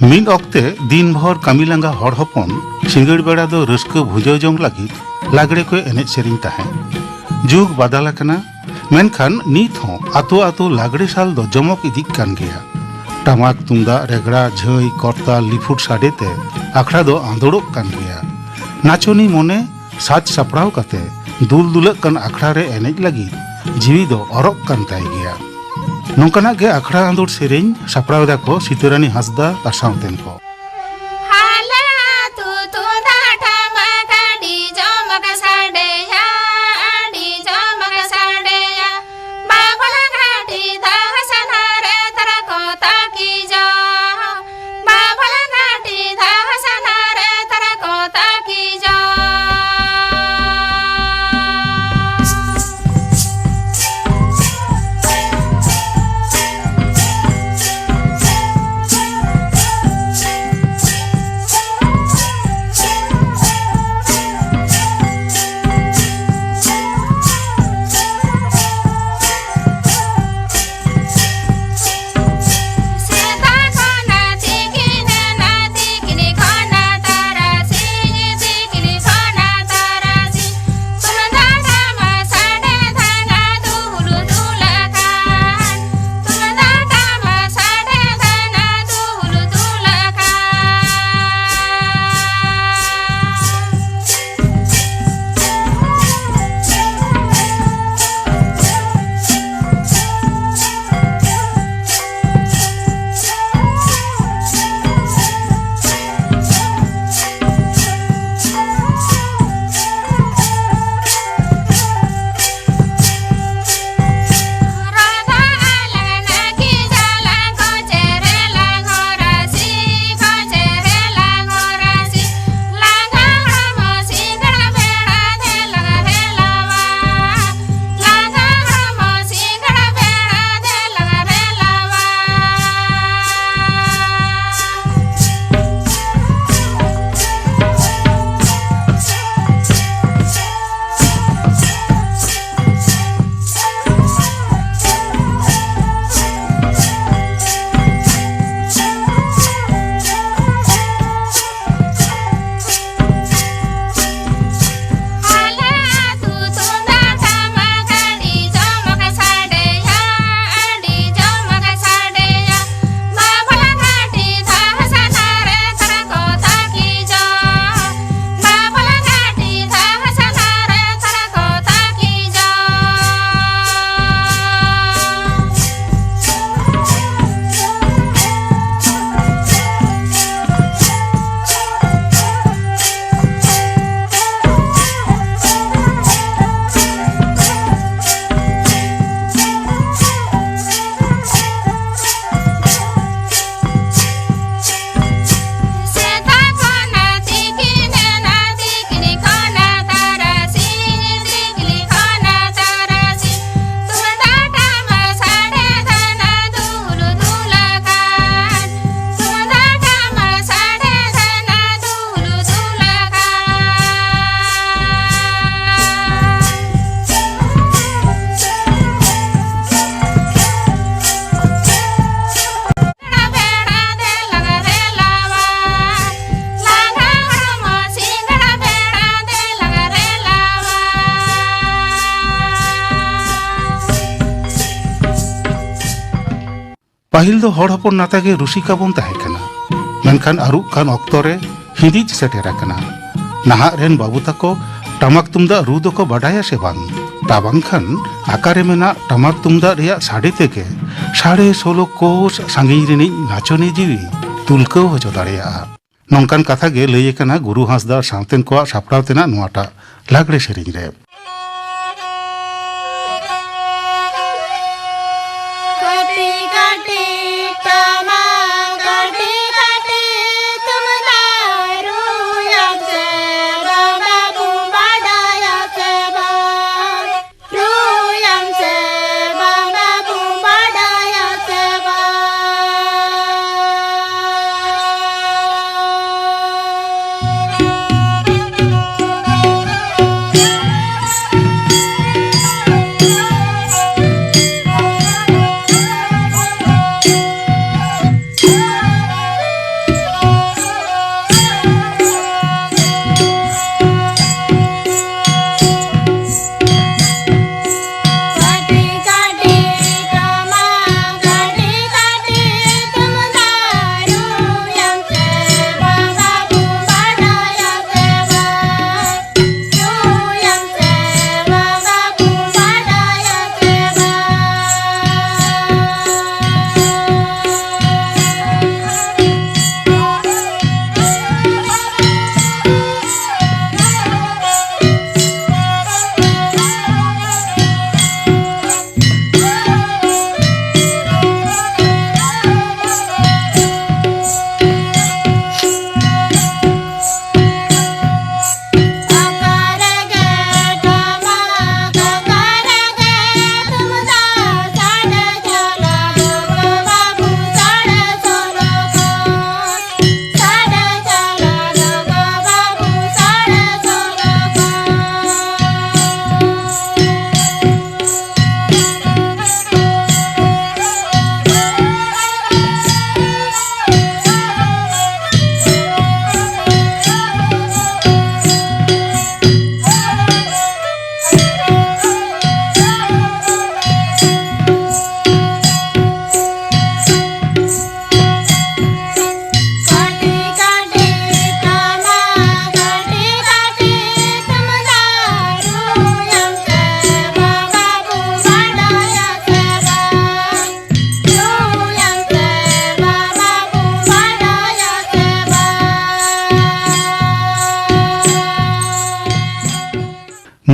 ᱢᱤᱫ ᱚᱠᱛᱮ ᱫᱤᱱ ᱵᱷᱚᱨ ᱠᱟᱹᱢᱤ ᱞᱟᱸᱜᱟ ᱦᱚᱲ ᱦᱚᱯᱚᱱ ᱥᱤᱸᱜᱟᱹᱲ ᱵᱮᱲᱟ ᱫᱚ ᱨᱟᱹᱥᱠᱟᱹ ᱵᱷᱩᱡᱟᱹᱣ ᱡᱚᱝ ᱞᱟᱹᱜᱤᱫ ᱞᱟᱜᱽᱲᱮ ᱠᱚ ᱮᱱᱮᱡ ᱥᱮᱨᱮᱧ ᱛᱟᱦᱮᱸ᱾ ᱡᱩᱜᱽ ᱵᱟᱫᱟᱞ ᱟᱠᱟᱱᱟ, ᱢᱮᱱᱠᱷᱟन ᱱᱤᱛ ᱦᱚᱸ ᱟᱛᱳ ᱟᱛᱳ ᱞᱟᱜᱽᱲᱮ ᱥᱟᱞ ᱫᱚ ᱡᱚᱢᱚᱠ ᱤᱫᱤᱜ ᱠᱟᱱ ᱜᱮᱭᱟ। ᱴᱟᱢᱟᱠ ᱛᱩᱢᱫᱟᱜ ᱨᱮᱜᱽᱲᱟ ᱡᱷᱟᱹᱭ ᱠᱚᱨᱛᱟᱞ ᱞᱤᱯᱷᱩᱴ ᱥᱟᱰᱮ ᱛᱮ ᱟᱠᱷᱲᱟ ᱫᱚ ᱟᱸᱫᱳᱲᱚᱜ ᱠᱟᱱ ᱜᱮᱭᱟ। ᱱᱟᱪᱚᱱᱤ ᱢᱚᱱᱮ ᱥᱟᱡᱽ ᱥᱟᱯᱲᱟᱣ ᱠᱟᱛᱮ ᱫᱩᱞ ᱫᱩᱞᱟᱹᱜ ᱠᱟᱱ ᱟᱠᱷᱲᱟ ᱨᱮ ᱮᱱᱮᱡ ᱞᱟᱹᱜᱤᱫ ᱡᱤᱣᱤ ᱫᱚ ᱚᱨᱚᱜ ᱠᱟᱱ ᱛᱟᱭ ᱜᱮᱭᱟ। ᱱᱚᱝᱠᱟᱱᱟᱜ ᱜᱮ ᱟᱠᱷᱲᱟ ᱟᱸᱫᱳᱲ ᱥᱮᱨᱮᱧ ᱥᱟᱯᱲᱟᱣ ᱫᱟᱠᱚ ᱥᱤᱛᱟᱹᱨᱟᱱᱤ ᱦᱟᱸᱥᱫᱟ ᱟᱨ ᱥᱟᱶᱛᱮᱱ ᱠᱚ। ᱯᱟᱹᱦᱤᱞ ᱫᱚ ᱦᱚᱲ ᱦᱚᱯᱚᱱ ᱱᱟᱛᱟ ᱜᱮ ᱨᱩᱥᱤᱠᱟ ᱵᱚᱱ ᱛᱟᱦᱮᱸ ᱠᱟᱱᱟ, ᱢᱮᱱᱠᱷᱟᱱ ᱟᱹᱨᱩᱵ ᱠᱟᱱ ᱚᱠᱛᱚ ᱨᱮ ᱦᱤᱸᱫᱤᱡ ᱥᱮᱴᱮᱨ ᱟᱠᱟᱱᱟ। ᱱᱟᱦᱟᱜ ᱨᱮᱱ ᱵᱟᱹᱵᱩ ᱛᱟᱠᱚ ᱴᱟᱢᱟᱠ ᱛᱩᱢᱫᱟᱜ ᱨᱩ ᱫᱚᱠᱚ ᱵᱟᱰᱟᱭᱟ ᱥᱮ ᱵᱟᱝ? ᱛᱟ ᱵᱟᱝᱠᱷᱟᱱ ᱟᱠᱟᱨᱮ ᱢᱮᱱᱟᱜ ᱴᱟᱢᱟᱠ ᱛᱩᱢᱫᱟᱜ ᱨᱮᱭᱟᱜ ᱥᱟᱰᱮ ᱛᱮᱜᱮ 16.5 ᱠᱳᱥ ᱥᱟᱺᱜᱤᱧ ᱨᱤᱱᱤᱡ ᱱᱟᱪᱚᱱᱤ ᱡᱤᱣᱤ ᱛᱩᱞᱠᱟᱹᱣ ᱦᱚᱪᱚ ᱫᱟᱲᱮᱭᱟᱜᱼᱟ। ᱱᱚᱝᱠᱟᱱ ᱠᱟᱛᱷᱟ ᱜᱮ ᱞᱟᱹᱭ ᱟᱠᱟᱱᱟ ᱜᱩᱨᱩ ᱦᱟᱸᱥᱫᱟ ᱥᱟᱶᱛᱮᱱ ᱠᱚᱣᱟᱜ ᱥᱟᱯᱲᱟᱣ ᱛᱮᱱᱟᱜ ᱱᱚᱣᱟᱴᱟᱜ ᱞᱟᱜᱽᱲᱮ ᱥᱮᱨᱮᱧ ᱨᱮ।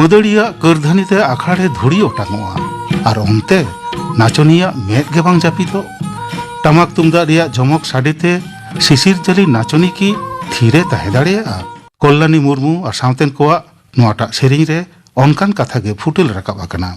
मदड़िया करधानीते आखाड़े धुड़ी ओटांगोआ और ओनते नाचनिया मेद गे बांग जापिदो टमाक तुमदाग रिया जमक साडेते शिशिर जली नाचनी की थीरे ताहे दाड़ेया कल्याणी मुर्मू और सावतेन कोआ नोआटा सेरेंग रे ओनकान कथा गे फुटेल राकाब आकना।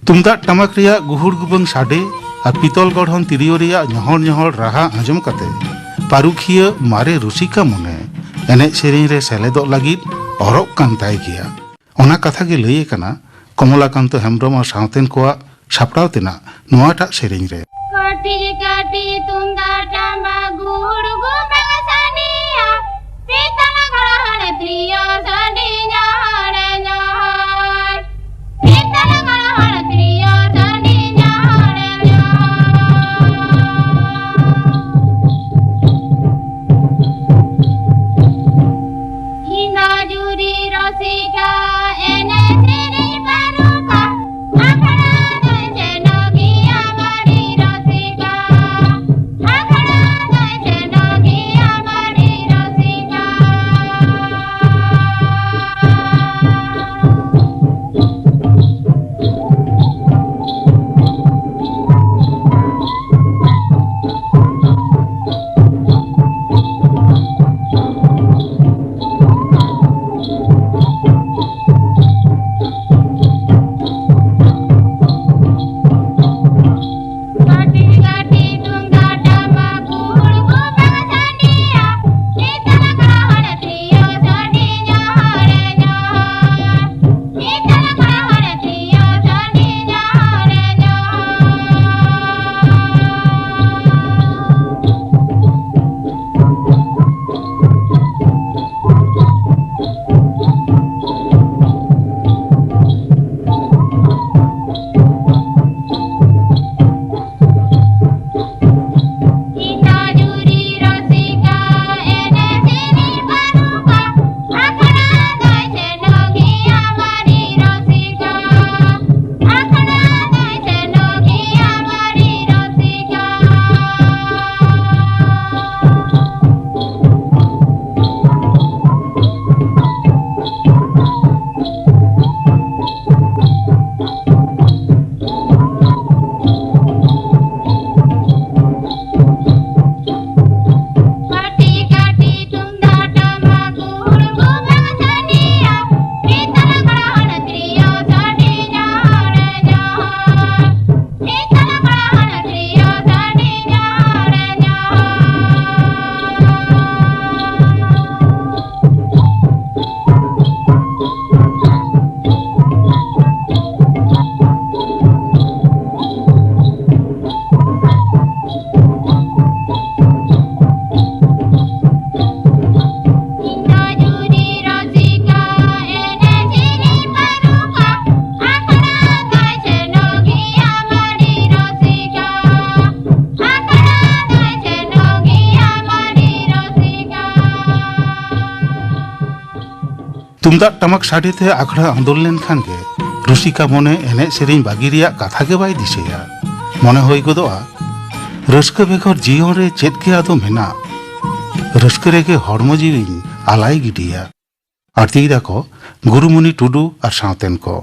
तुमदा टमाक रिया गुहुड़ गुबंग साडे और पितल गढ़न तिरियो रिया ñहड़ ñहड़ राहा आंजम कते पारुखिया मारे रुसिका मने एने सेरें रे सेलेदो लागिद अरब कान ताय गिया ओना कथा गे लई कना कमलाकांत हेम्ब्रम और सावतेन कोआ सापड़ाव तेना नोआटा सेरें रे काटी काटी तुमदा टमाक गुहुड़ गुबंग सानिया पितल गढ़न तिरियो साडे ñहड़ ñहड़ पितल गढ़न तिरियो साडे ñहड़ ñहड़ हिना जुरी रसिका एने तेरी परुका आखड़ा दे जनगिया बड़ी रसिका आखड़ा दे जनगिया बड़ी रसिका तुमदाग टमक साड़ीते आखड़ा आंदोल लेनखान गे रुसिका मने एने सेरिंग बागी रियाग कथा गे बाय दिसेया मने होई गदोआ रस्का बेगर जीवन रे चेद के आदो मेना रस्का रेगे हड़मो जीवी आलाय गिडिया आरती दाको गुरुमुनि टुडू और सावतेन को।